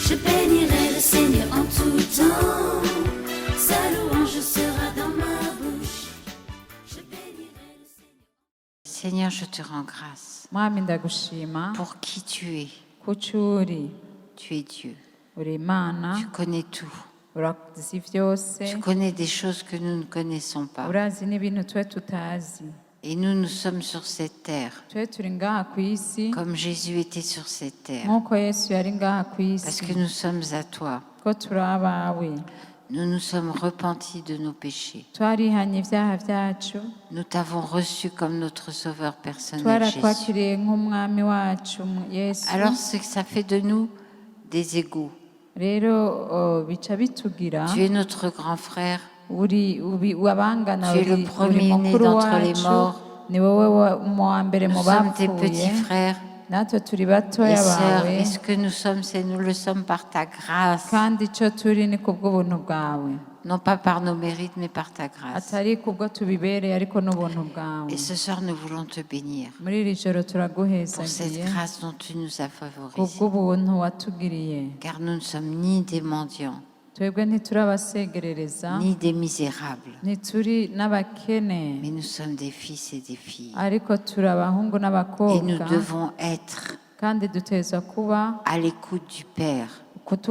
Je bénirai le Seigneur en tout temps. Sa louange sera dans ma bouche. Je bénirai le Seigneur. Seigneur, je te rends grâce mwami ndagushima pour qui tu es. kuco uri Tu es Dieu. uri imana Tu connais tout. urazi vyose Tu connais des choses que nous ne connaissons pas. urazi n'ibintu twe tutazi Et nous sommes sur cette terre, twe turi ngaha kw'isi comme Jésus était sur cette terre, nk'uko yesu yari ngaha parce kw'isi que nous sommes à toi. ko turi abawe Nous nous sommes repentis de nos péchés. twarihanye ivyaha vyacu Nous t'avons reçu comme notre sauveur personnel, Jésus. twarakwakiriye nk'umwami wacu yesu Alors, ce que ça fait de nous des égaux. rero bica bitugira Tu es notre grand frère. abangana Tu es le uri premier-né mukuru d'entre les wacu morts. ni wowe mu wa mbere mu Nous sommes tes bapfuye petits frères natwe turi et batoya sœurs. bawe Et ce que nous sommes, c'est nous le sommes par ta grâce. kandi icyo turi ni kubw'ubuntu bwawe Non pas par nos mérites, mais par ta grâce. atari kubwo tubibereye ariko n'ubuntu bwawe Et ce soir, nous voulons te bénir muri iri joro pour cette turaguhezagiye grâce dont tu nous as favorisés. kubw'ubuntu watugiriye Car nous ne sommes ni des mendiants, twebwe ntituri abasegerereza ni des misérables, ntituri n'abakene mais nous sommes des fils et des filles. ariko turi abahungu Et nous n'abakobwa devons être kandi duteza kuba à l'écoute du Père.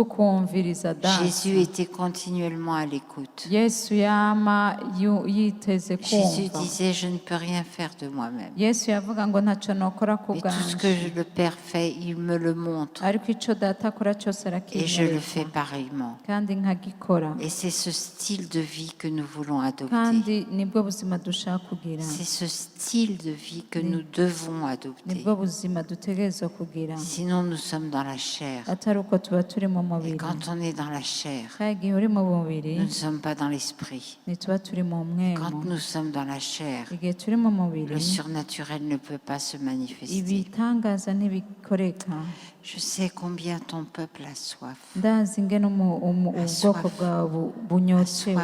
kutukumviriza data Jésus était continuellement à l'écoute. yesu yama yiteze Jésus kumva disait, je ne peux rien faire de moi-même. yesu yavuga ngo ntacyo nokora ku Mais tout ce que bwanje le Père fait, il me le montre. ariko icyo data akora cyose Et je le fais arakinyereza pareillement. kandi nkagikora Et c'est ce style de vie que nous voulons adopter. kandi nibwo buzima dushaka kugira C'est ce style de vie que nous devons adopter. nibwo buzima dutegerezwa kugira Sinon, nous sommes dans la chair. atari uko tuba turi mu Et mubiri quand on est dans la chair, kandi igihe uri mu mubiri nous ne sommes pas dans l'esprit. ntituba turi mu Quand mwemo nous sommes dans la chair, igihe turi mu mubiri le surnaturel ne peut pas se manifester. ibitangaza ntibikoreka Je sais combien ton peuple a soif. ndazi ingene ubwoko bwawe bunyotewe Soif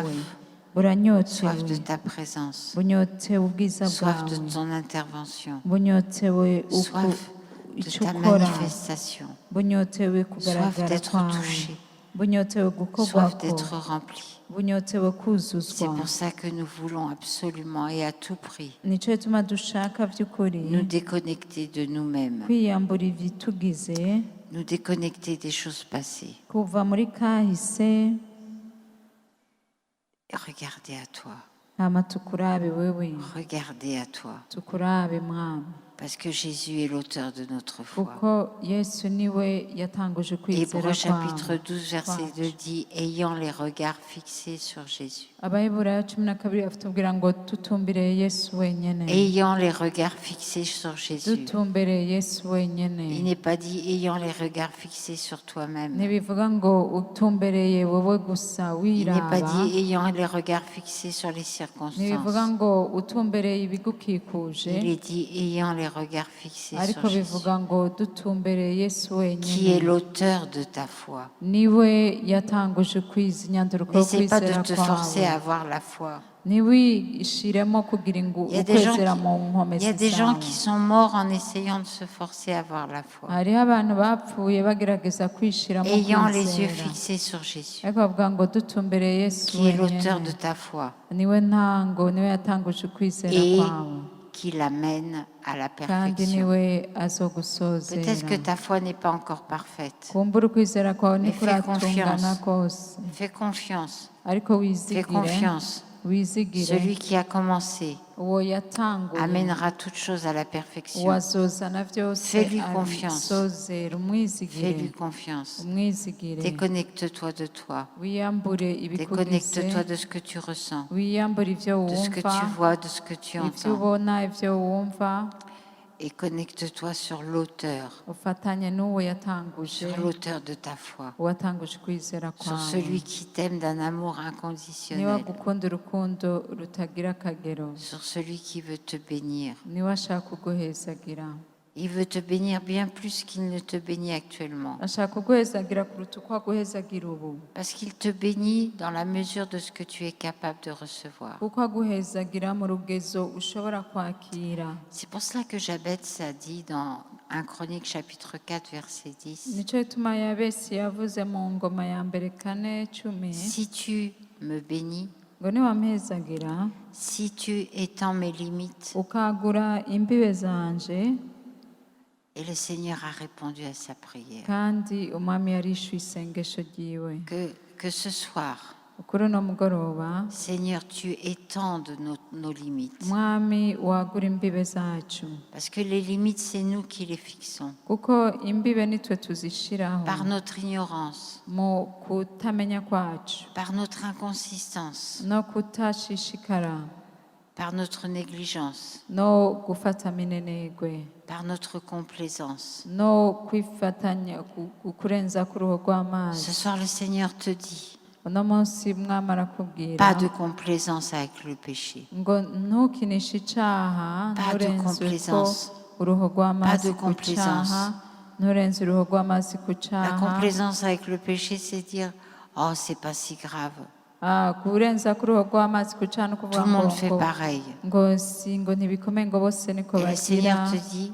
buranyotewe de ta présence, bunyotewe ubwiza soif de bwawe ton intervention, bunyotewe soif de icyo ta ukora manifestation, bunyotewe soif kugaragara d'être kwawe touché, bunyotewe soif gukorwako d'être rempli. bunyotewe C'est kuzuzwa pour ça que nous voulons absolument et à tout prix nicyo gituma dushaka by'ukuri nous déconnecter de nous-mêmes, kwiyambura ibitugize nous déconnecter des choses passées kuva muri kahise et regarder à toi, hama tukurabe wewe regarder à toi, tukurabe mwami parce que Jésus est l'auteur de notre foi. kuko yesu niwe yatanguje Hébreux kwizera chapitre kwawe 12, verset 2 dit « Ayant les regards fixés sur Jésus ». abaheburayo 12 batubwira ngo tutumbire yesu wenyene Ayant les regards fixés sur Jésus. dutumbere yesu Il wenyene n'est pas dit ayant les regards fixés sur toi-même. ntibivuga ngo utumbereye wowe gusa Il n'est pas wiraba dit ayant les regards fixés sur les ntibivuga circonstances. ngo utumbereye ibigukikuje Il est dit ayant les regards fixés ariko sur Jésus, bivuga ngo dutumbere yesu qui est wenyene l'auteur de ta foi. niwe yatanguje kwiza inyanduruko yo N'essaie pas de kwizera te forcer kwawe à avoir la foi. ntiwishiremo kugira ngo Il y a des gens ukwezera qui- mu Il y a nkomezi des gens zawe qui sont morts en essayant de se forcer à avoir la foi. hariho abantu bapfuye bagerageza kwishiramo Ayant les yeux kwizera fixés sur Jésus, ariko bavuga ngo dutumbere yesu qui est l'auteur wenyene de ta foi niwe ntango niwe yatanguje ukwizera et kwawe qui l'amène à la kandi perfection. niwe Peut-être azogusozera que ta foi n'est pas encore parfaite. kumbura ukwizera kwawe Mais fais ntikuratungana confiance. kose Fais confiance. ariko Fais wizigire confiance. wizigire Celui qui a commencé uwo yatanguye amènera toute chose à la perfection. uwazozana byose Fais-lui confiance. abisozera umwizigire Fais-lui confiance. umwizigire Déconnecte-toi de toi. wiyambure ibikugize Déconnecte-toi de ce que tu ressens, wiyambure ibyo de ce que wumva tu vois, de ce que tu ibyo entends. ubona ibyo wumva Et connecte-toi sur l'auteur, ufatanye n'uwo yatanguje sur l'auteur de ta foi, uwatanguje ukwizera sur kwawe celui qui t'aime d'un amour niba inconditionnel, gukunda urukundo rutagira akagero sur celui qui veut te bénir. niwe ashaka kuguhezagira Il veut te bénir bien plus qu'il ne te bénit actuellement. ashaka kuguhezagira kuruta uko aguhezagira ubu Parce qu'il te bénit dans la mesure de ce que tu es capable de recevoir. kuko aguhezagira mu rugezo ushobora kwakira C'est pour cela que Jabez a dit dans 1 Chronique chapitre 4 verset 10. nicyo gituma yabesi yavuze mu ngoma ya mbere 4:10 Si tu me bénis, ngo niwampezagira si tu étends mes limites. ukagura imbibe zanje. Et le Seigneur a répondu à sa prière. kandi umwami yarishuye isengesho ryiwe. Que ce soir, kuri uno mugoroba Seigneur, tu étendes nos limites. mwami wagura imbibe zacu, Parce que les limites, c'est nous qui les fixons. kuko imbibe nitwe tuzishiraho Par notre ignorance, mu kutamenya kwacu par notre inconsistance, no kutashishikara par notre négligence, no gufata minenegwe par notre complaisance. no kwifatanya kurenza ku ruhu Ce rw'amazi. soir, le Seigneur te dit, uno munsi mwami arakubwira pas de complaisance avec le péché. ngo ntukinishe icaha, Pas de nturenze ko complaisance. uruhu Pas rw'amazi de ku complaisance. caha, nturenze uruhu rw'amazi ku La caha. complaisance avec le péché, c'est dire, oh, c'est pas si grave. kurenza ku ruhu rw'amazi ku caha no Tout kuvuga le monde fait pareil. ngo ntibikomeye ngo bose niko Et le bagira, Seigneur te dit,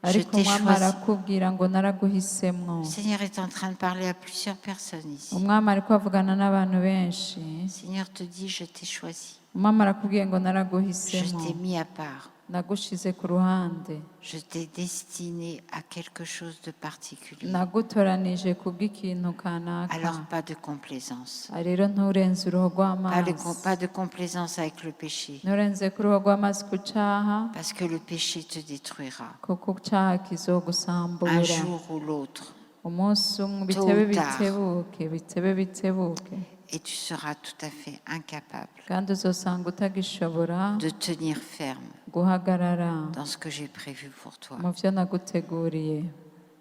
je ariko t'ai umwami choisi. arakubwira ngo naraguhisemwo. Le Seigneur est en train de parler à plusieurs personnes ici. umwami ariko avugana n'abantu benshi. Le Seigneur te dit, je t'ai choisi. umwami arakubwiye ngo Je naraguhisemo, t'ai mis à part. nagushize ku ruhande, Je t'ai destiné à quelque chose de particulier. nagutoranije kubw'ikintu kanaka. Alors pas de complaisance. rero nturenze uruhu rw'amazi, Pas de complaisance avec le péché. nturenze ku ruhu rw'amazi ku caha, Parce que le péché te détruira. kuko caha Un kizogusambura jour ou l'autre. umunsi umwe. Tôt bitebe ou tard. bitebuke, Et tu seras tout à fait incapable kandi uzosanga utagishobora de tenir ferme guhagarara dans ce que j'ai prévu pour toi. mu byo naguteguriye. Le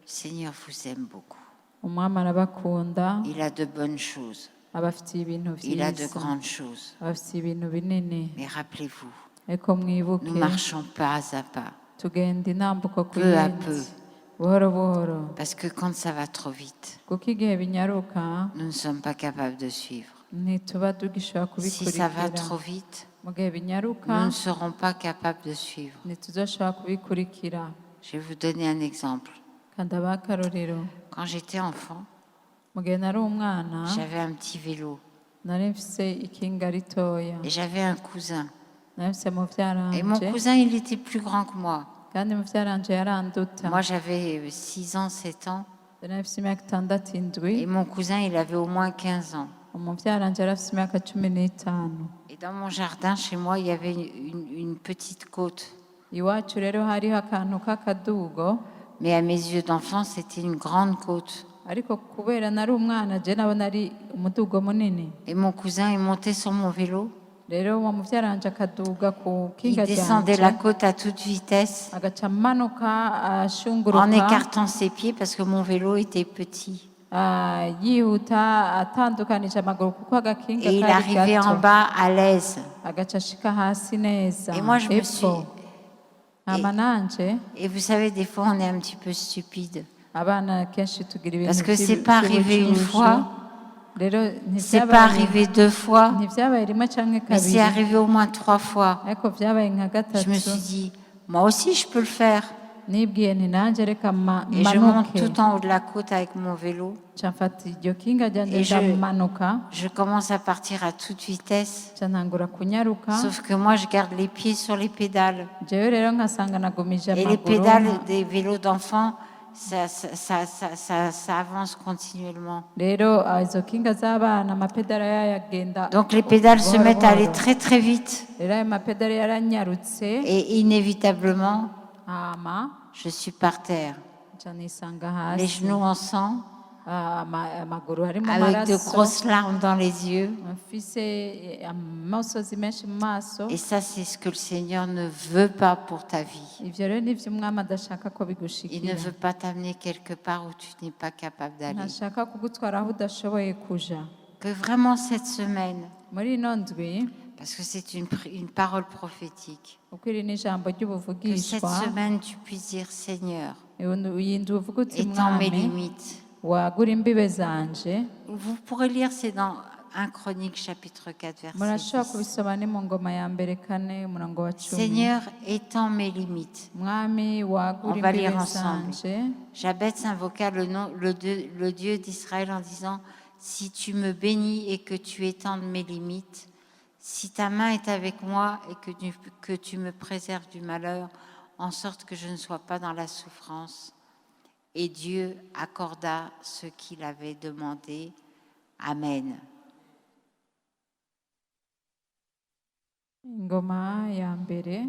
Seigneur vous aime beaucoup. umwami arabakunda, Il a de bonnes choses. abafitiye ibintu Il a de byiza, grandes choses. abafitiye ibintu binini. Mais rappelez-vous, ariko mwibuke, nous marchons pas à pas, tugenda intambuko ku peu à yindi, peu. buhoro buhoro, Parce que quand ça va trop vite, kuko igihe binyaruka nous ne sommes pas capables de suivre. ntituba tugishobora Si ça va kubikurikira. trop vite, mu gihe nous binyaruka ne serons pas capables de suivre. ntituzoshobora kubikurikira. Je vais vous donner un exemple. kandi abaha akarorero, Quand j'étais enfant, mu gihe nari umwana j'avais un petit vélo nari mfise ikinga ritoya, et j'avais un cousin. nari mfise Et mon muvyaranje, cousin, il était plus grand que moi. kandi muvyaranje yaranduta. Moi, j'avais 6 ans, 7 ans. nari mfise imyaka 6 indwi, Et mon cousin, il avait au moins 15 ans. umuvyaranje yari afise imyaka 15. Et dans mon jardin, chez moi, il y avait une petite côte. iwacu rero hariho akantu k'akadugo, Mais à mes yeux d'enfant, c'était une grande côte. ariko kubera nari umwana je nabona ari umudugo munini. Et mon cousin, il montait sur mon vélo. rero uwo muvyaranje akaduga ku Il kinga descendait la ryanje, côte à toute vitesse agaca amanuka en ashunguruka, écartant ses pieds parce que mon vélo était petit. yihuta atandukanije amaguru kuko agakinga Et il kari arrivait en gato, bas à l'aise. agaca ashika hasi neza Et moi, je me hepfo. suis... hama nanje, Et vous savez, des fois, on est un petit peu stupide. abana kenshi tugira ibintu Parce que c'est pas arrivé une by'ubujuju. fois, rero c'est pas arrivé 2 fois, ntivyabaye rimwe canke mais c'est kabiri, arrivé au moins 3 fois. ariko vyabaye nka Je me gatatu. suis dit, moi aussi, je peux le faire. nibwiye nti nanje reka Et je monte manuke, tout en haut de la côte avec mon vélo. ca mfata iryo kinga ryanje Et je- ndamanuka, Je commence à partir à toute vitesse. ca ntangura kunyaruka. Sauf que moi, je garde les pieds sur les pédales. jewe rero nkasanga nagumije Et les amaguru, pédales des vélos d'enfants, ça avance continuellement. rero izo kinga z'abana amapedala yayagenda Donc les pédales se buhoro mettent à aller buhoro. très très vite. rero ayo mapedala yaranyarutse, Et inévitablement, hama je suis par terre. ca nisanga Les hasi, genoux en sang, amaguru harimo avec de amaraso, grosses larmes dans les yeux. mfise amosozi menshi mu maso. Et ça, c'est ce que le Seigneur ne veut pas pour ta vie. ivyo rero nivyo umwami adashaka ko Il ne bigushikira. veut pas t'amener quelque part où tu n'es pas capable d'aller. ntashaka kugutwara aho udashoboye kuja. Que vraiment cette semaine, muri ino ndwi, parce que c'est une parole prophétique, uko iri ni ijambo que cette ry'ubuvugishwa, semaine tu puisses dire, Seigneur, iyi ndwi uvuga uti étends mes mwami limites. wagura imbibe zanje. Vous pourrez lire, c'est dans 1 Chronique chapitre 4 verset murashobora 10. kubisoma ni mu ngoma ya mbere 4 umurongo wa 10. Seigneur, étends mes limites. mwami wagura On va lire imbibe ensemble. zanje. Jabez invoqua le Dieu d'Israël en disant, si tu me bénis et que tu étendes mes limites, si ta main est avec moi et que tu me préserves du malheur, en sorte que je ne sois pas dans la souffrance. Et Dieu accorda ce qu'il avait demandé. Amen. Ingoma ya mbere.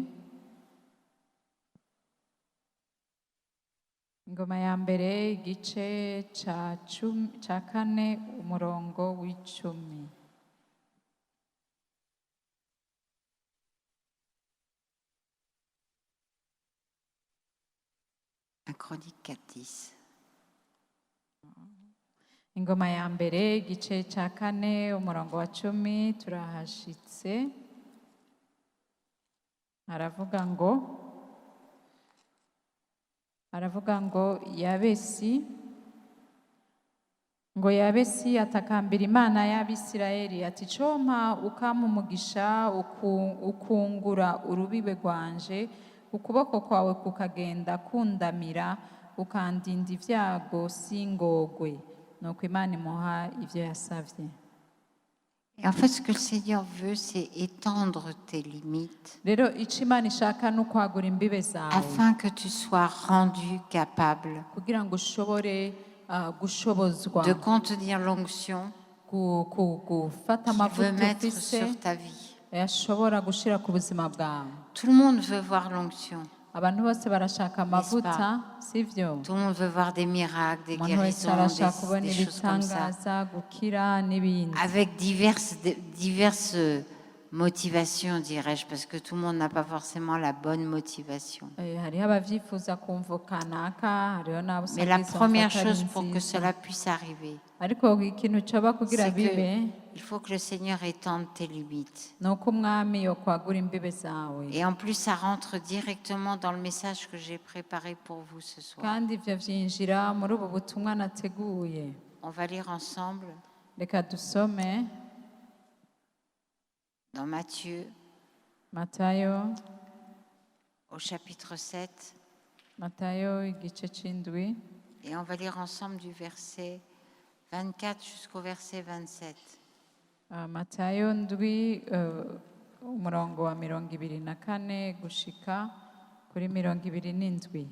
Ingoma ya mbere igice ca 4 umurongo w'10. Un Chronique 4:10. Ingoma ya mbere igice ca 4 umurongo wa 10 turahashitse. Aravuga ngo Yabesi atakambira Imana y'Abisirayeli ati compa ukampa umugisha ukungura urubibe rwanje ukuboko kwawe kukagenda kundamira ukandinda ivyago singogwe. Nuko Imana imuha ivyo yasavye. Et en fait, ce que le Seigneur veut, c'est étendre tes limites Rero ico Imana ishaka ni ukwagura imbibe zawe afin que tu sois rendu capable kugira ngo ushobore gushobozwa de contenir l'onction gufata qu'il veut amavuta mettre ufise sur ta vie. ashobora gushira ku buzima bwawe. Tout le monde veut voir l'onction. Abantu bose barashaka amavuta sivyo? Tout le monde veut voir des miracles, des Umuntu wese guérisons, arashaka kubona des choses comme ça. ibitangaza gukira n'ibindi Avec diverses motivations, dirais-je, parce que tout le monde n'a pas forcément la bonne motivation. hariho abavyifuza kumva kanaka hariho n'abo Mais la usanga première bifata chose ari pour que nziza. cela puisse arriver, ariko ikintu coba kugira c'est bibe qu'il faut que le Seigneur étende tes limites. ni uko umwami yokwagura imbibe zawe. Et en plus, ça rentre directement dans le message que j'ai préparé pour vous ce soir. kandi ivyo vyinjira muri ubu butumwa nateguye. On va lire ensemble Reka dusome dans Matthieu Matayo au chapitre 7 Matayo igice c'indwi et on va lire ensemble du verset 24 jusqu'au verset 27. Matayo ndwi umurongo wa 24 gushika kuri 27.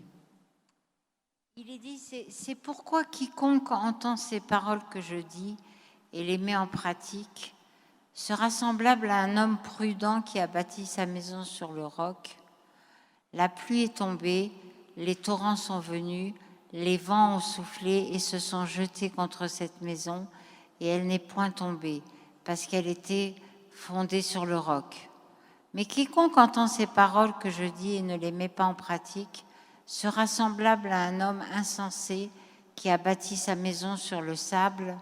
Il est dit, c'est pourquoi quiconque entend ces paroles que je dis et les met en pratique sera semblable à un homme prudent qui a bâti sa maison sur le roc. La pluie est tombée, les torrents sont venus, les vents ont soufflé et se sont jetés contre cette maison, et elle n'est point tombée, parce qu'elle était fondée sur le roc. Mais quiconque entend ces paroles que je dis et ne les met pas en pratique sera semblable à un homme insensé qui a bâti sa maison sur le sable.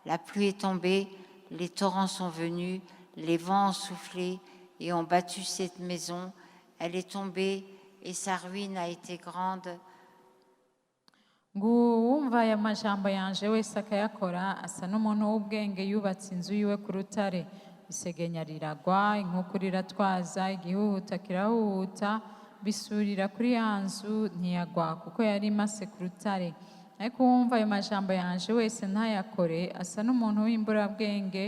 La pluie est tombée, les torrents sont venus, les vents ont soufflé et ont battu cette maison. Elle est tombée et sa ruine a été grande. Nguwumva aya majambo yanje wese akayakora asa n'umuntu w'ubwenge yubatse inzu yiwe ku rutare. Isegenya riragwa, inkukura iratwaza, igihuhuta kirahuhuta, bisurira kuri ya nzu ntiyagwa kuko yari imase ku rutare. Ariko uwumva ayo majambo yanje wese ntayakore asa n'umuntu w'imburabwenge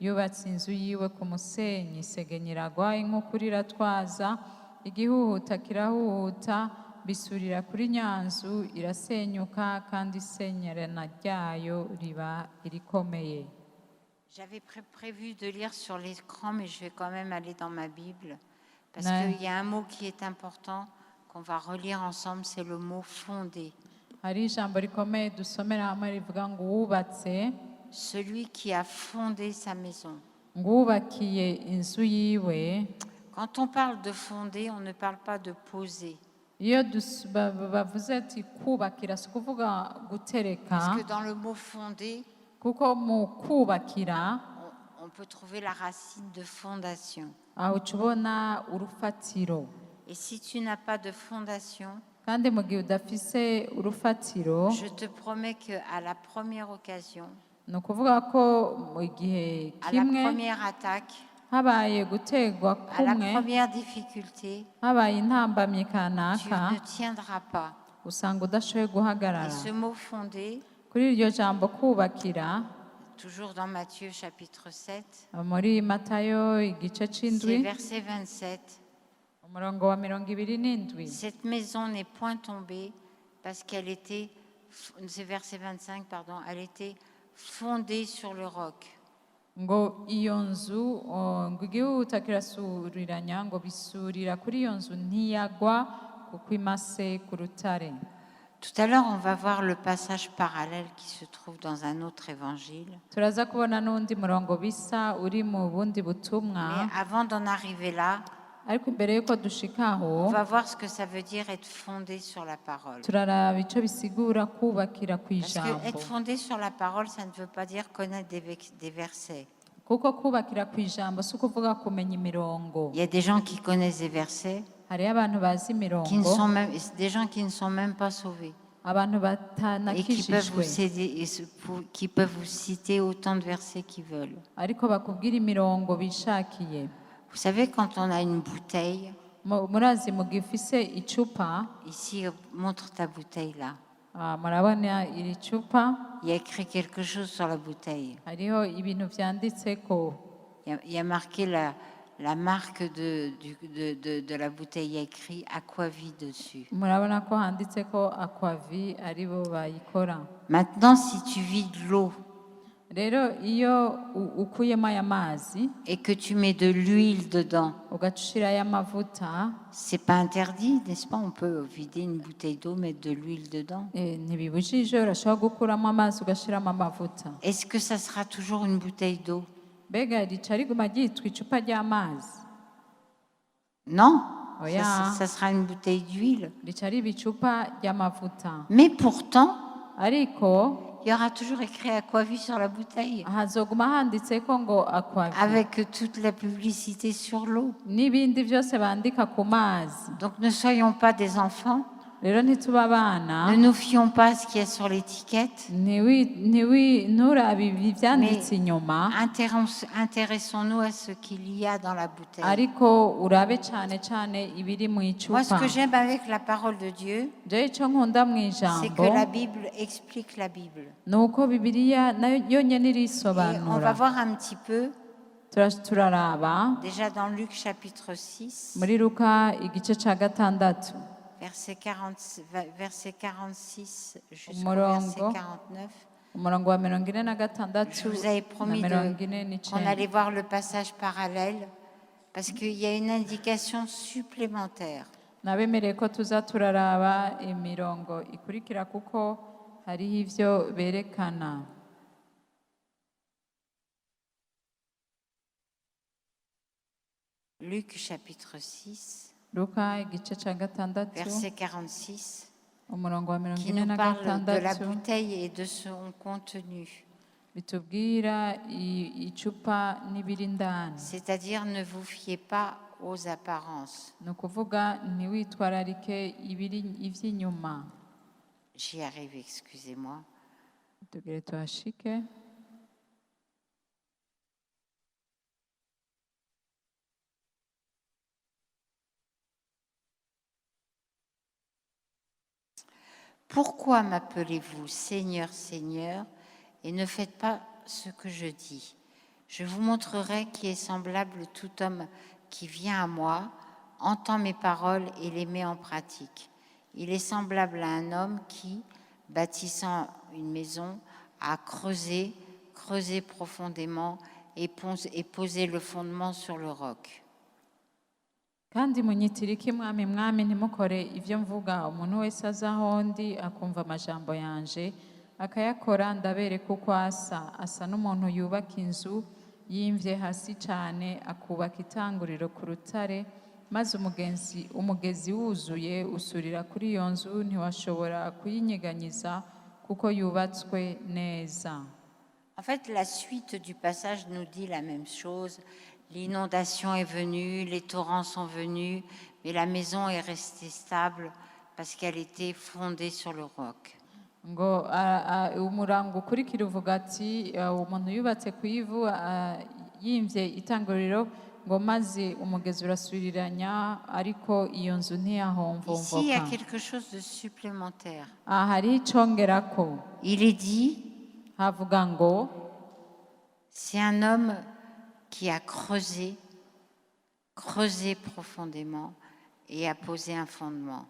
yubatse inzu yiwe ku musenyi. Isegenya iragwa, inkukura iratwaza, igihuhuta kirahuhuta, bisurira kuri nyanzu irasenyuka kandi isenyerana ryayo riba irikomeye. J'avais prévu de lire sur l'écran, mais je vais quand même aller dans ma Bible, parce Ouais. qu'il y a un mot qui est important, qu'on va relire ensemble, c'est le mot fondé. Hari ijambo rikomeye dusomera hamwe rivuga ngo uwubatse Celui qui a fondé sa maison. ngo uwubakiye inzu yiwe. Quand on parle de fonder, on ne parle pas de poser. Iyo bavuze ati kubakira si ukuvuga gutereka, Parce que dans le mot fonder, kuko mu kubakira on peut trouver la racine de fondation. aho uca ubona urufatiro. Et si tu n'as pas de fondation, Kandi mu gihe udafise urufatiro je te promets qu'à la première occasion, ni ukuvuga ko mu gihe à la kimwe première attaque, habaye gutegwa à la kumwe première difficulté, habaye intambamyi tu kanaka ne tiendras pas. usanga udashoboye Et guhagarara ce mot fondé, kuri iryo jambo kubakira toujours dans Matthieu chapitre 7, muri matayo igice c'est c'indwi verset 27. umurongo wa 27. Cette maison n'est point tombée parce qu'elle était, c'est verset 25, pardon, elle était fondée sur le roc. ngo iyo nzu ngo igihuta kirasuriranya ngo bisurira kuri iyo nzu ntiyagwa kuko imase ku rutare. Tout à l'heure, on va voir le passage parallèle qui se trouve dans un autre évangile. turaza kubona n'undi murongo bisa uri mu bundi butumwa, Mais avant d'en arriver là, ariko imbere y'uko dushika aho on va voir ce que ça veut dire être fondé sur la parole. turaraba ico bisigura kubakira ku Parce que ijambo, être fondé sur la parole, ça ne veut pas dire connaître des versets. kuko kubakira ku ijambo si ukuvuga kumenya imirongo. Il y a des gens qui connaissent des versets, hariyo abantu bazi qui ne imirongo, sont même, des gens qui ne sont même pas sauvés abantu et qui peuvent vous, batanakijijwe qui peuvent vous citer autant de versets qu'ils veulent. ariko bakubwira imirongo bishakiye. Vous savez, quand on a une bouteille, Murazi mu gihe ufise icupa, ici, montre ta bouteille là. murabona iri cupa Il y a écrit quelque chose sur la bouteille. hariho ibintu vyanditseko, Il y a marqué la marque de la bouteille. Il y a écrit Aquavie dessus. murabona ko handitseko Aquavie aribo bayikora. Maintenant, si tu vides l'eau Rero iyo ukuyemo aya mazi et que tu mets de l'huile dedans, ugaca ushirayo amavuta, c'est pas interdit, n'est-ce pas? On peut vider une bouteille d'eau, mettre de l'huile dedans. ntibibujije, urashobora gukuramo amazi ugashiramo amavuta. Est-ce que ça sera toujours une bouteille d'eau? Mbega rica riguma ryitwa icupa ry'amazi? Non, Oya. ça sera une bouteille d'huile. Rica riba icupa ry'amavuta. Mais pourtant, Ariko il y aura toujours écrit Aquavie sur la bouteille, hazoguma handitseko ngo Aquavie, avec toute la publicité sur l'eau. n'ibindi byose bandika ku mazi. Donc ne soyons pas des enfants, Rero ntituba abana, ne nous fions pas à ce qu'il y a sur l'étiquette, nturabe ibi vyanditse inyuma, intéressons-nous à ce qu'il y a dans la bouteille. ariko urabe cane cane ibiri mu Moi, ce icupa. que j'aime avec la parole de Dieu, Jewe ico nkunda mu c'est que ijambo la Bible explique la Bible. ni uko Bibiliya nayo yonyene Et on va irisobanura. voir un petit peu, Turaraba déjà dans Luc chapitre 6, muri Luka igice ca gatandatu verset 46 jusqu'au Umurongo. verset 49. umurongo wa 46 Je vous avais promis na 49. qu'on allait voir le passage parallèle parce qu'il y a une indication supplémentaire. nabemereye ko tuza turaraba imirongo ikurikira kuko hariho ivyo berekana. Luc chapitre 6, Luka igice ca gatandatu verset 46, umurongo wa qui nous parle de la 46 bouteille et de son contenu. bitubwira icupa n'ibiri indani. C'est-à-dire, ne vous fiez pas aux apparences. Ni ukuvuga ntiwitwararike ivy'inyuma. J'y arrive, excusez-moi. tugire tuhashike. Pourquoi m'appelez-vous Seigneur, Seigneur, et ne faites pas ce que je dis? Je vous montrerai qui est semblable tout homme qui vient à moi, entend mes paroles et les met en pratique. Il est semblable à un homme qui, bâtissant une maison, a creusé profondément et posé le fondement sur le roc. Kandi munyitirike mwami mwami ntimukore ivyo mvuga. Umuntu wese aza aho ndi akumva amajambo yanje akayakora, ndabereka uko asa n'umuntu yubaka inzu yimvye hasi cane, akubaka itanguriro ku rutare, maze umugezi wuzuye usurira kuri iyo nzu, ntiwashobora kuyinyeganyiza kuko yubatswe neza. En fait, la suite du passage nous dit la même chose. L'inondation est venue, les torrents sont venus, mais la maison est restée stable parce qu'elle était fondée sur le roc. ngo umurango ukurikira uvuga ati umuntu yubatse ku ivu yimvye itanguriro ngo maze umugezi urasubiriranya ariko iyo nzu Ici, il y a ntiyahomvomvoka. quelque chose de supplémentaire. Hariho icongerako Il est dit, havuga ngo c'est un homme qui a creusé profondément et a posé un fondement.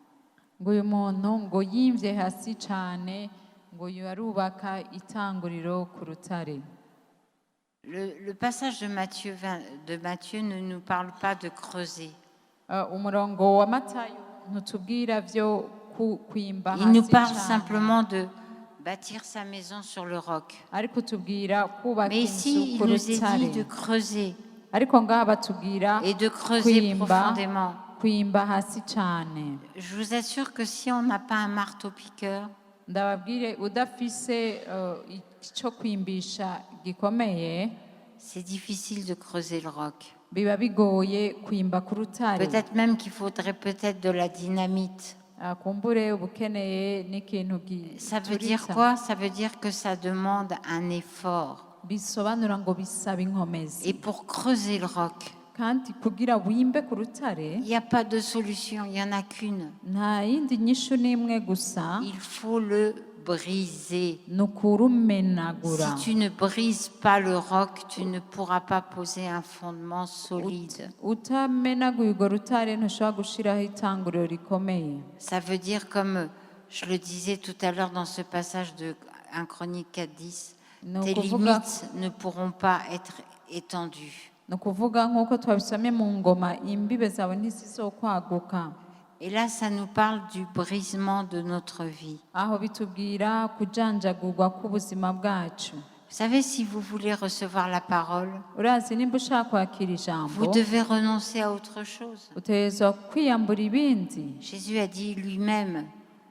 ngo uyu muntu ngo yimvye hasi cane ngo yarubaka itanguriro ku rutare. Le passage de Matthieu ne nous parle pas de creuser. Umurongo wa Matayo ntutubwira vyo kwimba Il nous hasi parle cane, simplement de bâtir sa maison sur le roc. ariko tubwira kubaka Mais ici, inzu il ku nous est dit rutare. de creuser Ariko ngaha batubwira et de creuser kwimba profondément. kwimba hasi cane. Je vous assure que si on n'a pas un marteau-piqueur, Ndababwire udafise ico kwimbisha gikomeye c'est difficile de creuser le roc. biba bigoye kwimba ku rutare. Peut-être même qu'il faudrait peut-être de la dynamite. Kumbure uba ukeneye n'ikintu Ça veut dire gituritsa. quoi? Ça veut dire que ça demande un effort. Bisobanura ngo bisaba inkomezi. Et pour creuser le roc, Kandi kugira wimbe ku rutare il n'y a pas de solution, il n'y en a qu'une. nta yindi nyishu n'imwe gusa Il faut le briser. ni ukurumenagura. Si tu ne brises pas le roc, tu ne pourras pas poser un fondement solide. Utamenaguye urwo rutare ntushobora gushiraho itanguriro rikomeye. Ça veut dire, comme je le disais tout à l'heure dans ce passage de 1 Chronique 4:10, ni tes ukuvuga limites ne pourront pas être étendues. ni ukuvuga nk'uko twabisomye mu ngoma imbibe zawe ntizizokwaguka. Et là, ça nous parle du brisement de notre vie. Aho bitubwira kujanjagurwa k'ubuzima bwacu. Vous savez, si vous voulez recevoir la parole, Urazi nimba ushaka kwakira vous ijambo devez renoncer à autre chose. utegerezwa kwiyambura ibindi. Jésus a dit lui-même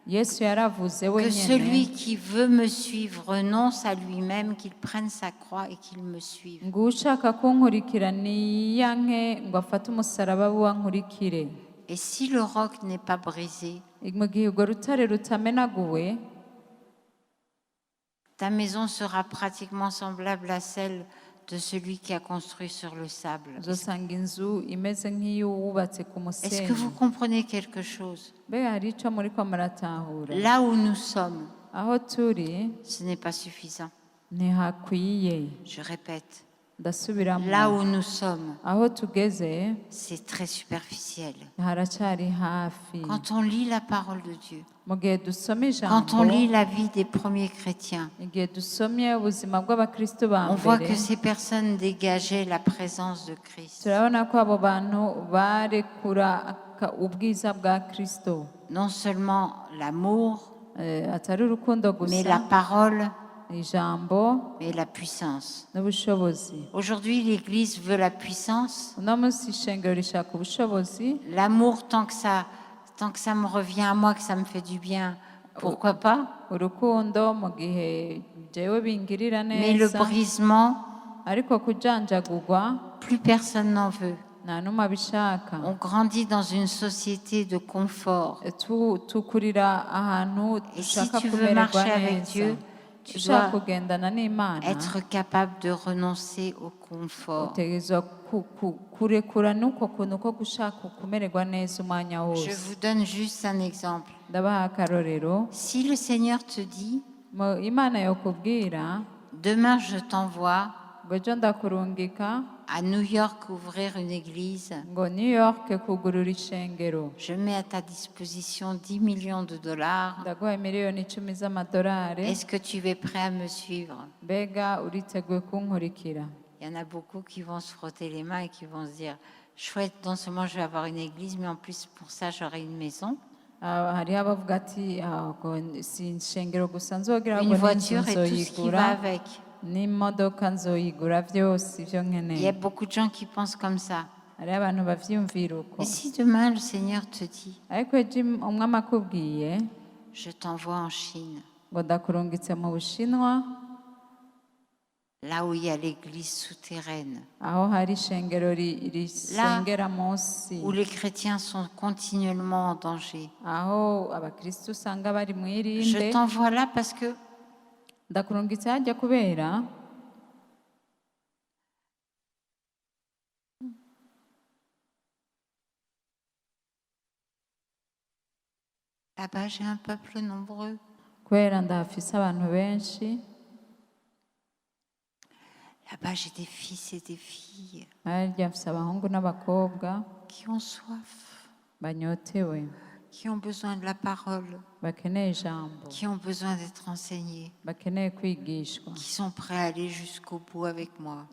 Yesu yaravuze que wenyene celui qui veut me suivre renonce à lui-même, qu'il prenne sa croix et qu'il me suive. ngo ushaka kunkurikira niyanke ngo afate umusaraba we ankurikire. Et si le roc n'est pas brisé, Mu gihe urwo rutare rutamenaguwe, ta maison sera pratiquement semblable à celle de celui qui a construit sur le sable. uzosanga inzu imeze nk'iyo wubatse ku Est-ce que vous musenyi. comprenez quelque chose? Mbe hari ico muriko muratahura? Là où nous sommes, Aho turi ce n'est pas suffisant. ntihakwiye. Je répète, Ndasubiramo. là où nous sommes, Aho tugeze c'est très superficiel. haracari hafi. Quand on lit la parole de Dieu, Mu gihe dusoma quand on ijambo, lit la vie des premiers chrétiens, igihe dusomye ubuzima bw'abakristo ba on voit mbere, que ces personnes dégageaient la présence de Christ. turabona ko abo bantu barekura ubwiza bwa Kristo. Non seulement l'amour, Atari urukundo mais la gusa, parole, ijambo mais la puissance. n'ubushobozi. Aujourd'hui, l'Église veut la puissance, Uno munsi ishengero rishaka ubushobozi, l'amour tant que ça me revient à moi, que ça me fait du bien, pourquoi pas? urukundo mu gihe jewe bingirira Mais le neza, brisement, ariko kujanjagurwa plus personne n'en veut. nta n'umwe abishaka. On grandit dans une société de confort. Tukurira ahantu Et si dushaka tu veux kumererwa marcher avec neza. Dieu, tu ushaka dois kugendana n'Imana être capable de renoncer au confort. utegerezwa kurekura n'uko kuntu ko gushaka kumererwa neza umwanya Je wose. vous donne juste un exemple. Ndabaha akarorero. Si le Seigneur te dit, Imana yokubwira demain je t'envoie ngo ejo ndakurungika à New York ouvrir une église, ngo New York kugurura ishengero, je mets à ta disposition 10 millions de dollars. ndaguha miliyoni 10 z'amadolari, Est-ce que tu es prêt à me suivre? mbega uriteguye kunkurikira? Il y en a beaucoup qui vont se frotter les mains et qui vont se dire, chouette, non seulement je vais avoir une église, mais en plus pour ça j'aurai une maison, Hariho abavuga ati ngo si ishengero gusa nzogira une ngo n'inzu voiture et tout ce qui va nzoyigura avec. n'imodoka nzoyigura, byose ibyo Il y a nkeneye. beaucoup de gens qui pensent comme ça. Hariho abantu bavyiyumvira uko, Et si demain le Seigneur te dit, ariko ejo umwami akubwiye je t'envoie en Chine, ngo ndakurungitse mu Bushinwa, là où il y a l'église souterraine, aho hari ishengero risengera munsi, où les chrétiens sont continuellement en danger. aho abakristo usanga bari Je mwirinde. t'envoie là parce que Ndakurungitse hajya kubera là-bas j'ai un peuple nombreux ndahafise abantu benshi, là-bas j'ai des fils et des filles harya mfise abahungu n'abakobwa qui ont soif, banyotewe, qui ont besoin de la parole, bakeneye ijambo, qui ont besoin d'être enseignés, bakeneye kwigishwa, qui sont prêts à aller jusqu'au bout avec moi.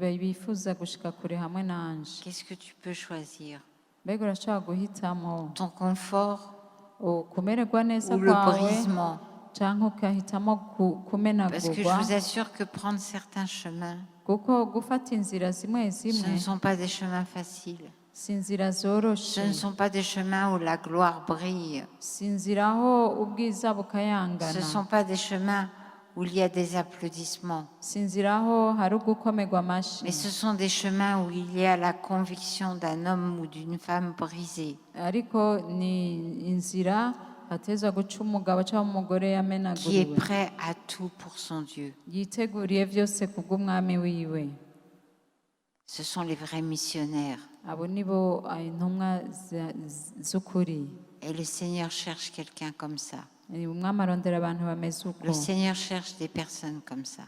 bifuza gushika kure hamwe nanje. Qu'est-ce que tu peux choisir? Mbega urashobora guhitamo Ton confort kumererwa neza ou le kwawe brisement? canke ugahitamo Parce que je kumenagurwa, vous assure que prendre certains chemins, kuko gufata inzira zimwe ce zimwe ne sont pas des chemins faciles. si inzira Ce zoroshe, ne sont pas des chemins où la gloire brille. si inzira aho ubwiza Ce bukayangana, ne sont pas des chemins où il y a des applaudissements. si inzira aho hari ugukomerwa amashi, Mais ce sont des chemins où il y a la conviction d'un homme ou d'une femme brisée, ariko ni inzira hatezwa guca umugabo cyangwa umugore qui est yamenaguriwe, prêt à tout pour son Dieu. yiteguriye byose kubw'umwami wiwe. Ce sont les vrais missionnaires. Abo nibo intumwa z'ukuri. Et le Seigneur cherche quelqu'un comme ça. Umwami arondera abantu bameze uko, Le Seigneur cherche des personnes comme ça.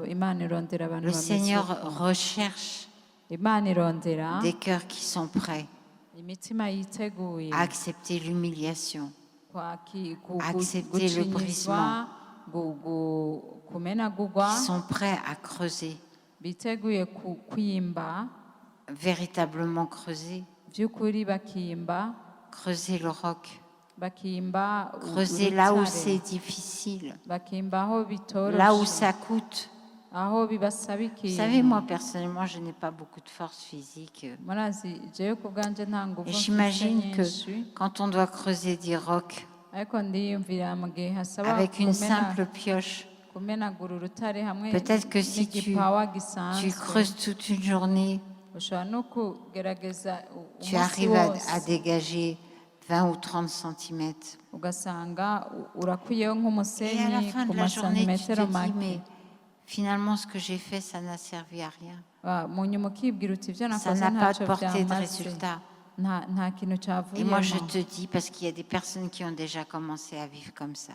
Imana irondera abantu Le bameze Seigneur uko, recherche Imana irondera des cœurs qui sont prêts imitima yiteguye à accepter l'humiliation, accepter le gucinyizwa, brisement, kumenagurwa, qui sont prêts à creuser, biteguye kwimba, véritablement creuser, by'ukuri bakimba, creuser le roc, bakimba creuser là où urutare, c'est difficile, bakimba aho bitoroshe, là où ça coûte. aho bibasaba Vous ikintu. savez, moi personnellement, je n'ai pas beaucoup de force physique. Murazi jewe ku bwanje nta nguvu Et mfise j'imagine que nyinshi, quand on doit creuser des rocs ariko ndiyumvira mu gihe hasaba avec une simple pioche, kumenagura urutare hamwe peut-être que si n'igipawa tu gisanzwe, creuses toute une journée, ushobora no kugerageza tu umunsi arrives à wose dégager 20 ou 30 centimètres. ugasanga urakwiyeho Et à la nk'umusenyi fin ku de la journée, tu te masantimetero dis, make. mais finalement, ce que j'ai fait, ça n'a servi à rien. Mu nyuma ukibwira uti ibyo Ça nakoze n'a pas ntacyo porté de byamaze, résultat. nta kintu Et moi, je cyavuyemo. te dis, parce qu'il y a des personnes qui ont déjà commencé à vivre comme ça.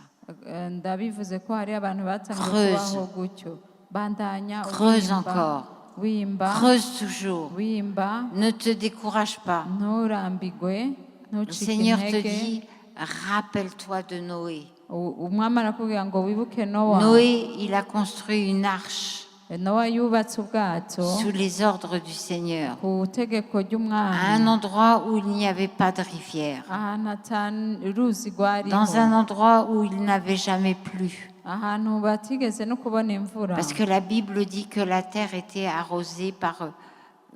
Ndabivuze ko hari abantu batangiye Creuse. kubaho gutyo, bandanya Creuse wimba, encore. wimba, Creuse toujours. wimba, Ne te décourage pas. nturambigwe, Le ntucike Seigneur te intege. dit, rappelle-toi de Noé. Umwami arakubwira ngo wibuke Nowa. Noé, il a construit une arche Nowa yubatse ubwato sous les ordres du Seigneur, ku tegeko à un ry'umwami, endroit où il n'y avait pas de rivière, ahantu uruzi rwariho, dans un endroit où il n'avait jamais plu. ahantu batigeze no kubona imvura, Parce que la Bible dit que la terre était arrosée par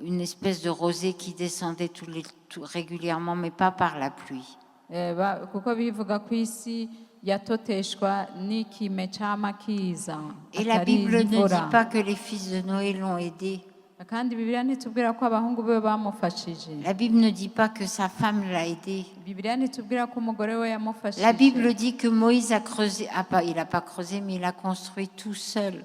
une espèce de rosée qui descendait régulièrement, mais pas par la pluie. kuko bivuga ko isi yatoteshwa n'ikime cyama kiza, Et la atari Bible ne dit imvura. pas que les fils de Noé l'ont aidé. Kandi Bibiliya ntitubwira ko abahungu be bamufashije. La Bible ne dit pas que sa femme l'a aidé. Bibiliya ntitubwira ko umugore we La yamufashije. Bible dit que Moïse a creusé, il n'a pas creusé, mais il a construit tout seul.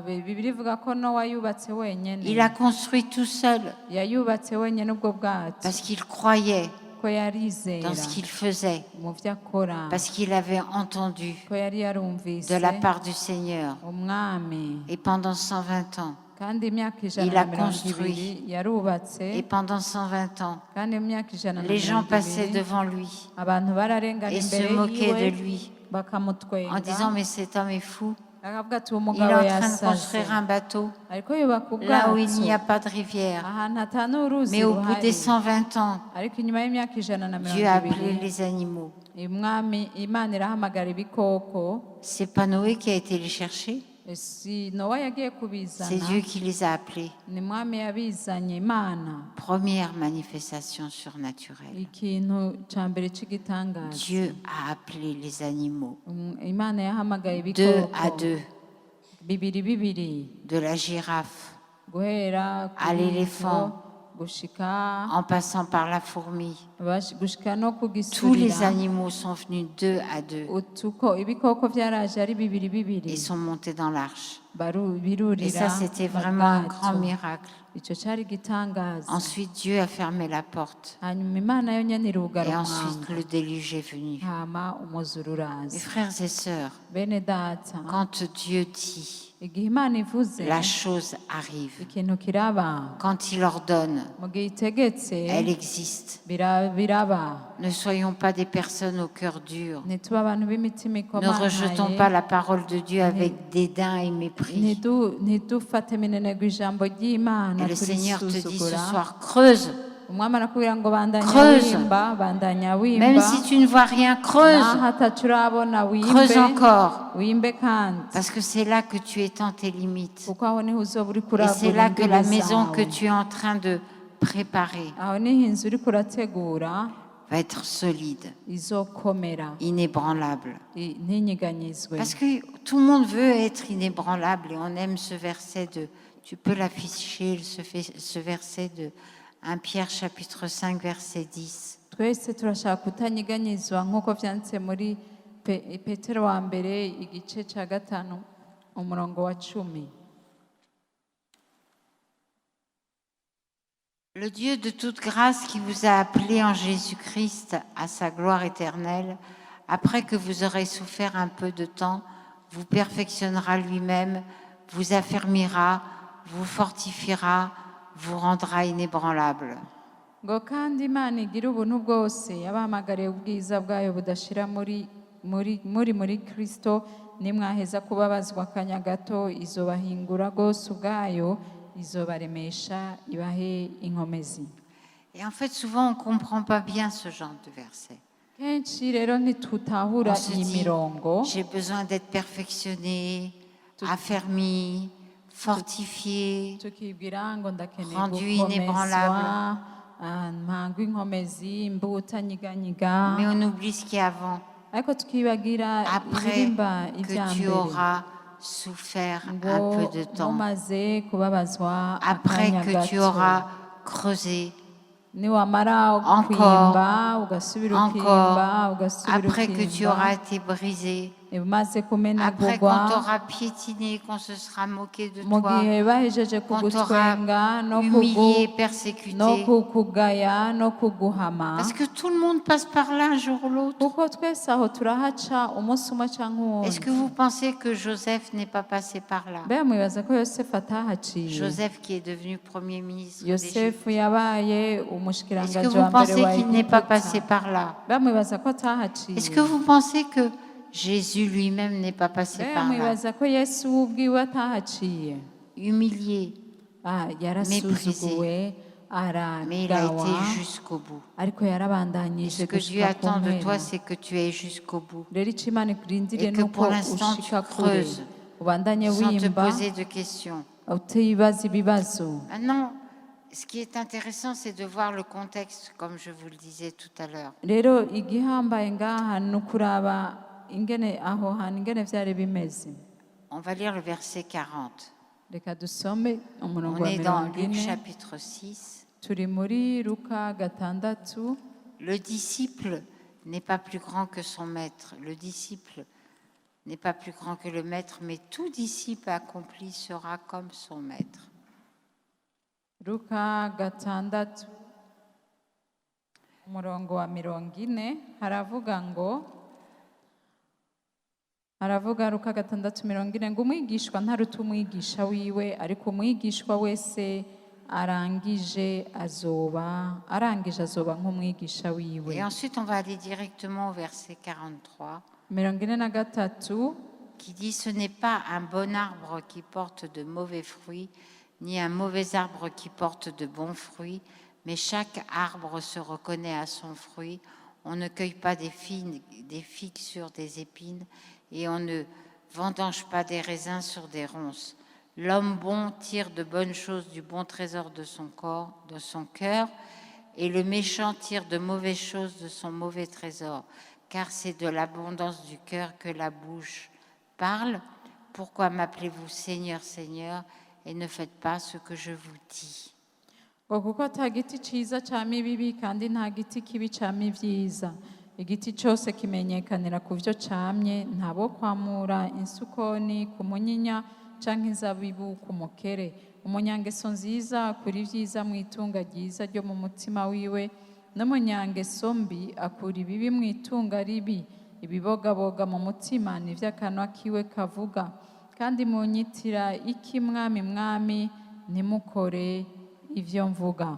Bibiliya ivuga ko Nowa yubatse wenyene. Il a construit tout seul Yayubatse wenyene ubwo bwato, parce qu'il croyait ko yarizera dans ce qu'il faisait, mu vyo akora, parce qu'il avait entendu ko yari yarumvise de la part du Seigneur. umwami. Et pendant 120 ans, Kandi imyaka Il ijana a na mirongo construit. ibiri yarubatse, et pendant 120 ans, kandi imyaka ijana na les gens mirongo passaient ibiri devant lui abantu bararengana et se imbere moquaient de yiwe lui bakamutwenga, en disant mais cet homme est fou, akavuga ati il est umugabo en train de yasaze, construire un bateau ariko yubaka là où il n'y a ubwato pas de rivière. ahantu ata n'uruzi Mais au bout ruhari. des 120 ans, Ariko inyuma y'imyaka ijana na Dieu a mirongo appelé ibiri les animaux. Imana irahamagara ibikoko. C'est pas Noé qui a été les chercher, Si Nowa yagiye c'est kubizana, Dieu qui les a appelés. ni mwami yabizanye. Imana Première manifestation surnaturelle. ikintu cya mbere cy'igitangaza, Dieu a appelé les animaux, Imana yahamagaye 2 à ibikoko 2. bibiri bibiri de la girafe guhera à kuri l'éléphant, ivyo gushika en passant par la fourmi. gushika no Tous les kugisurira animaux sont venus 2 à 2 ibikoko vyaraje ari bibiri et bibiri sont montés dans l'arche. Et birurira ça, c'était mu vraiment un bwato. grand miracle. Ico cari igitangaza. Ensuite, Dieu a fermé la porte. Hanyuma imana yo nyene irugara Et umwango ensuite, le déluge est venu. hama umwuzure uraza. Mes frères et sœurs, Bene data quand Dieu dit, igihe imana ivuze la chose arrive. ikintu kiraba Quand il ordonne, mu gihe itegetse elle existe. biraba. Ne soyons pas des personnes au cœur dur. Ntituba abantu b'imitima Ne rejetons pas ikomantaye, la parole de Dieu avec dédain et mépris. ntidufate minenegwa ijambo ry'imana Et le Seigneur te dit ce turisuzugura. soir, creuse. Umwami arakubwira ngo bandanya Creuse. wimba bandanya Même wimba si tu ne vois rien, creuse. naho ataco urabona Creuse wimbe encore. wimbe kandi Parce que c'est là que tu étends tes limites. kuko aho niho uzoba uriko Et c'est uragura là que la imbibe maison que zawe. tu es en train de préparer aho niho inzu uriko urategura va être solide, izokomera inébranlable. ntinyiganyizwe. Parce que tout le monde veut être inébranlable et on aime ce verset de... Tu peux l'afficher, ce verset de 1 Pierre chapitre 5 verset 10. twese turashaka kutanyiganyizwa nk'uko vyanditse muri petero wa mbere igice ca 5 umurongo wa 10. Le Dieu de toute grâce qui vous a appelé en Jésus-Christ à sa gloire éternelle, après que vous aurez souffert un peu de temps, vous perfectionnera lui-même, vous affermira, vous fortifiera, vous rendra inébranlable. ngo kandi imana igira ubuntu bwose yabahamagariye ubwiza bwayo budashira muri kristo nimwaheza kubabazwa akanya gato izobahingura rwose ubwayo izobaremesha ibahe inkomezi. Et en fait, souvent, on ne comprend pas bien ce genre de verset. kenshi rero ntitutahura On se iyi dit, mirongo j'ai besoin d'être perfectionné, affermi, fortifié, tukibwira ngo ndakeneye rendu gukomezwa inébranlable. mpangwa inkomezi imbuta nyiganyiga Mais on oublie ce qui est avant. ariko tukibagira Après ibirimba ivya que tu mbere auras souffert un ngo peu de temps, mumaze kubabazwa après akanya que tu gato auras creusé, niwamara Encore, kwimba ugasubira ukimba encore, ugasubira après que tu ukimba auras été brisé, umaze après kumenagurwa qu'on t'aura piétiné, qu'on se sera moqué de mu toi, gihe bahejeje qu'on t'aura kugutwenga humilié, no persécuté. kukugaya no kuguhama Parce que tout le monde passe par là un jour ou l'autre. kuko twese aho turahaca umunsi umwe canke Est-ce que uwundi. vous pensez que Joseph n'est pas passé par là? mbega mwibaza ko yosefu atahaciye? Joseph qui est devenu Premier ministre d'Égypte. yosefu yabaye Est-ce umushikiranganji que wa vous mbere pensez wa qu'il n'est pas passé egiputa. par là? mbega mwibaza ko atahaciye? Est-ce que vous pensez que Jésus lui-même n'est pas passé mbega par là? mwibaza ko yesu we ubwiwe atahaciye? Humilié, yarasuzuguwe mais il a aragawa été jusqu'au bout. ariko Et yarabandanyije ce que Dieu gushika ku attend de toi, mpera. c'est que tu ailles jusqu'au bout. rero icyo imana ikurindiriye Et ni que uko pour l'instant, tu ushika kure creuses ubandanye Sans te wimba poser de questions. utibaza ibibazo. Maintenant, ce qui est intéressant, c'est de voir le contexte, comme je vous le disais tout à l'heure. rero igihambaye ngaha ni ukuraba ingene aho hantu ingene vyari bimeze. On va lire le verset 40. reka dusome umurongo On wa est dans mirongo Luc ine chapitre 6. turi muri luka 6. Le disciple n'est pas plus grand que son maître. Le disciple n'est pas plus grand que le maître, mais tout disciple accompli sera comme son maître. luka 6 umurongo wa mirongo ine haravuga luka 6 mirongo ine ngo umwigishwa ntaruta umwigisha wiwe ariko umwigishwa wese arangije azoba nk'umwigisha wiwe. Et ensuite, on va aller directement au verset 43, mirongo ine na gatatu qui dit « Ce n'est pas un bon arbre qui porte de mauvais fruits, ni un mauvais arbre qui porte de bons fruits, mais chaque arbre se reconnaît à son fruit. On ne cueille pas des figues sur des épines, et on ne vendange pas des raisins sur des ronces. L'homme bon tire de bonnes choses du bon trésor de son corps, de son cœur, et le méchant tire de mauvaises choses de son mauvais trésor, car c'est de l'abondance du cœur que la bouche parle. pourquoi m'appelez-vous Seigneur, Seigneur, et ne faites pas ce que je vous dis? ngo kuko ata giti cyiza cyama ibibi kandi nta giti kibi cyama ibyiza igiti cyose kimenyekanira ku byo cyamye ntabo kwamura insukoni ku munyinya cyangwa inzabibu ku mukere umunyangeso nziza akura ibyiza mu itunga ryiza ryo mu mutima wiwe n'umunyangeso mbi akura ibibi mu itunga ribi ibibogaboga mu mutima nivyo akanwa kiwe kavuga kandi munyitira iki mwami mwami ntimukore ivyo mvuga.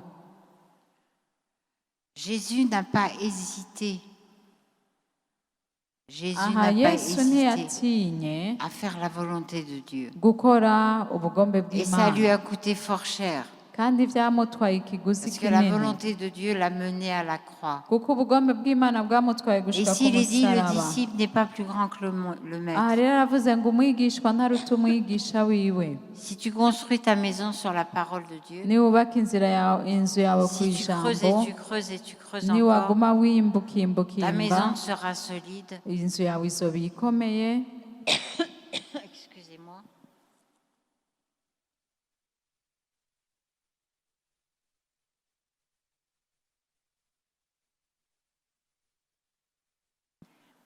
Jésus n'a pas hésité. Jésus aha n'a pas yesu hésité ntiyatinye à faire la volonté de Dieu. gukora ubugombe Et ça lui bw'imana a coûté fort cher. kandi byamutwaye ikiguzi Parce que la kinini volonté de Dieu l'a mené à la croix. kuko ubugombe bw'imana bwamutwaye Et gushika ku s'il est dit, le musaraba disciple n'est pas plus grand que le aha maître. rero aravuze ngo umwigishwa ntaruta umwigisha wiwe Si tu construis ta maison sur la parole de Dieu, niwubaka inzu yawe ku si tu creuses et ijambo tu creuses et tu creuses encore, niwaguma ta wimbukimbukimba maison sera solide. inzu yawe izoba ikomeye Excusez-moi.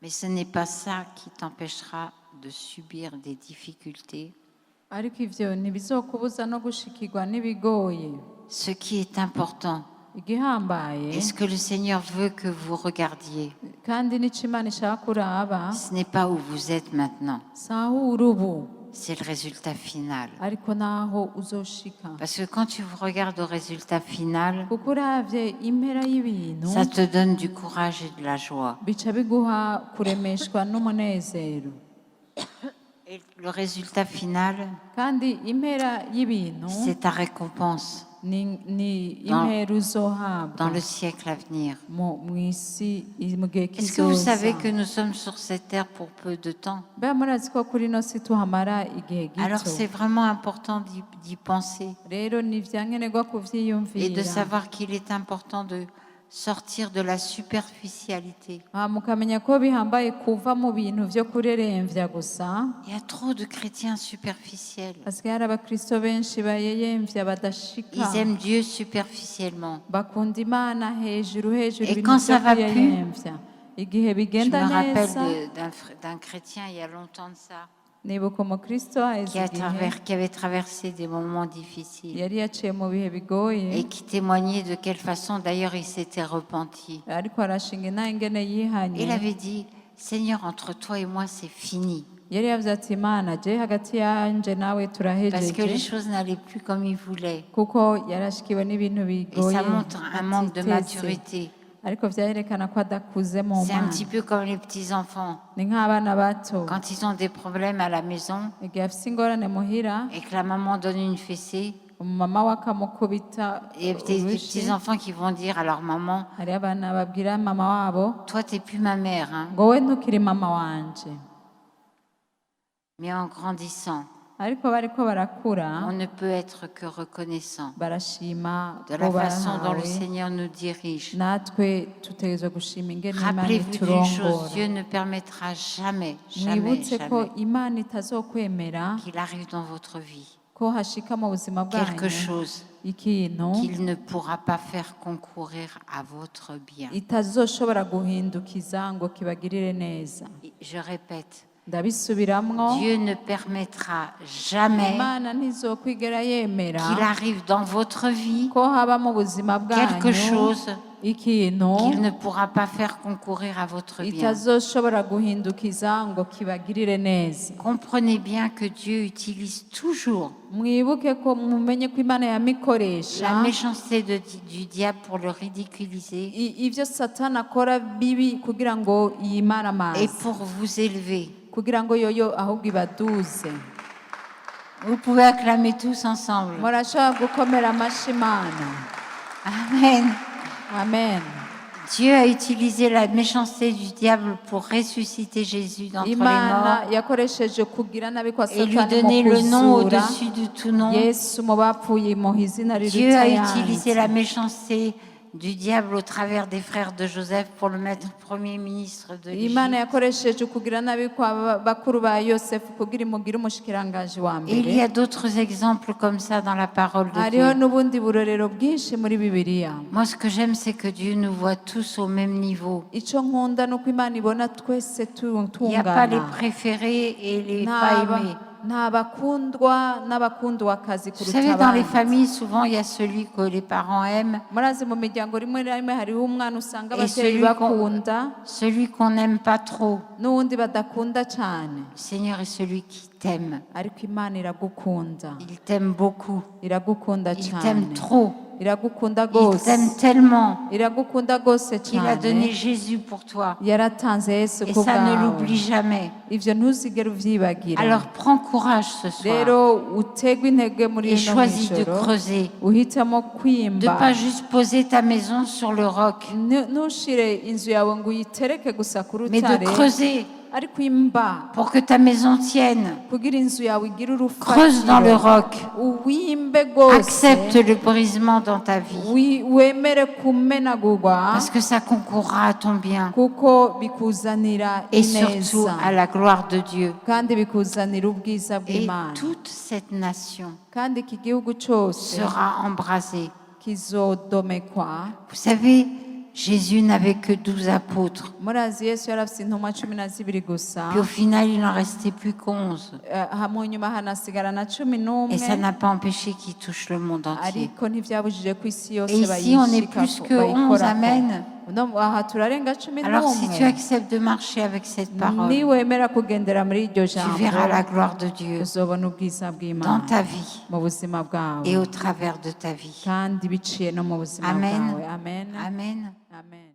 Mais ce n'est pas ça qui t'empêchera de subir des difficultés. ariko ivyo ntibizokubuza no gushikirwa n'ibigoye Ce qui est important igihambaye et ce que le Seigneur veut que vous regardiez, kandi n'ico imana ishaka kuraba ce n'est pas où vous êtes maintenant, saho uri ubu c'est le résultat final. ariko naho uzoshika Parce que quand tu regardes au résultat final, kuko uravye impera y'ibintu ça te donne du courage et de la joie. bica biguha kuremeshwa n'umunezero Et le résultat final, kandi impera y'ibintu c'est ta récompense ni Dans- impera dans uzohabwa le siècle à venir. mw'isi mu gihe Est-ce que vous savez kizoza que nous sommes sur cette terre pour peu de temps? mbe murazi ko kuri ino si tuhamara igihe Alors gito c'est vraiment important d'y penser rero ni vyankenerwa et de kuvyiyumvira savoir qu'il est important de sortir de la superficialité. mukamenya ko bihambaye kuva mu bintu vyo kureremvya gusa Il y a trop de chrétiens superficiels. hasigaye hari abakristo benshi bayeyemvya badashika Ils aiment Dieu superficiellement. bakunda imana hejuru hejuru Et ibintu quand vyo ça va plus, kuyeyemvya igihe Je bigenda me rappelle neza d'un chrétien il y a longtemps de ça, nibuka umukristo aheze igihe qui avait traversé des moments difficiles yari yaciye mu bihe bigoye et qui témoignait de quelle façon d'ailleurs il s'était repenti. ariko arashinga inaha ingene yihanye Il avait dit, Seigneur, entre toi et moi, c'est fini. yari yavuze ati imana je hagati yanje nawe Parce que les turahejeje choses n'allaient plus comme il voulait. kuko yarashikiwe n'ibintu Et bigoye ça montre un manque de atiteze. maturité. ariko vyayerekana ko adakuze mu C'est un mana petit peu comme les petits-enfants. ni nk'abana bato Quand ils ont des problèmes à la maison igihe afise ingorane muhira et que la maman donne une fessée, umumama we akamukubita il y a des urushi petits-enfants qui vont dire à leur maman, hari abana babwira mama wabo toi, t'es plus ma mère. Hein. ngo we ntukiri mama wanje Mais en grandissant, ariko bariko barakura on ne peut être que reconnaissant barashima de ko la façon dont le bahawe Seigneur nous dirige. natwe tutegerezwa gushima ingene imana Rappelez-vous d'une chose, iturongora Dieu ne permettra jamais, jamais, mwibutse ko jamais imana itazokwemera qu'il arrive dans votre vie ko hashika mu buzima quelque bwanyu chose ikintu qu'il ne pourra pas faire concourir à votre bien. itazoshobora guhindukiza ngo kibagirire neza Je répète, ndabisubiramwo Dieu ne permettra jamais imana ntizokwigera yemera qu'il arrive dans votre vie ko haba mu buzima quelque bwanyu chose ikintu qu'il ne pourra pas faire concourir à votre bien. itazoshobora guhindukiza ngo kibagirire neza Comprenez bien que Dieu utilise toujours mwibuke ko mumenye ko imana yamikoresha la méchanceté du diable pour le ridiculiser ivyo satani akora bibi kugira ngo et yimaramaze pour vous élever. kugira ngo yoyo ahubwo ibaduze Vous pouvez acclamer tous ensemble. murashobora gukomera amashi imana Amen. amen Dieu a utilisé la méchanceté du diable pour ressusciter Jésus d'entre les imana morts yakoresheje kugira nabi kwa et lui satani donner mu le nom kuzura au-dessus de tout nom. yesu mu bapfuye mu izina Dieu riruta a ayandi utilisé la méchanceté du diable au travers des frères de Joseph pour le mettre premier ministre de imana l'Égypte. yakoresheje ukugira nabi kwa bakuru ba yosefu kugira imugire umushikiranganji wa Et il y mbere a d'autres exemples comme ça dans la parole de hariho Dieu. n'ubundi burorero bwinshi muri bibiliya Moi, ce que j'aime, c'est que Dieu nous voit tous au même niveau. icyo nkunda ni uko imana ibona twese Il n'y a pas les tungana préférés et les pas aimés. nta bakundwa n'abakundwakazi Vous kuruta savez, dans les abandi familles, souvent, il y a celui que les parents aiment, murazi mu miryango rimwe na rimwe hariho umwana usanga Et ababyeyi bakunda celui qu'on n'aime pas trop. n'uwundi badakunda cyane Le Seigneur est celui qui t'aime. ariko imana iragukunda Il t'aime beaucoup. iragukunda Il cyane t'aime trop. iragukunda Il rwose t'aime tellement iragukunda rwose qu'il a donné cyane Jésus pour toi. yaratanze yesu Et ku ça, ne bwawe l'oublie jamais. ivyo ntuzigere uvyibagira Alors, prends courage ce soir rero utegwe intege muri et ino choisis de mw'ijoro creuser. uhitamo De kwimba pas juste poser ta maison sur le roc, ntushire inzu yawe ngo uyitereke gusa ku mais de rutare creuser ariko imba pour que ta maison tienne. kugira inzu yawe igire Creuse dans le urufatiro roc. uwimbe rwose Accepte le brisement dans ta vie wemere kumenagurwa parce que ça concourra à ton bien kuko bikuzanira et surtout ineza à la gloire de Dieu. kandi bikuzanira ubwiza Et bw'imana toute cette nation kandi iki gihugu cyose sera embrasée. kizodomekwa Vous savez, Jésus n'avait que 12 apôtres. murazi yesu yari afite intumwa 12 gusa Puis au final, il n'en restait plus qu'11. mu nyuma hanasigara na Et ça 11 n'a pas empêché qu'il touche le monde entier. ariko ntibyabujije ko isi yose Et ici, on est plus que 11. Amen. aha turarenga 11 Alors si tu acceptes de marcher avec cette parole, niwemera kugendera muri iryo tu verras la jambo gloire de Dieu uzobona ubwiza dans bw'imana ta vie mu buzima bwawe et au travers de ta vie. kandi biciye no mu buzima Amen. bwawe amen Amen. amen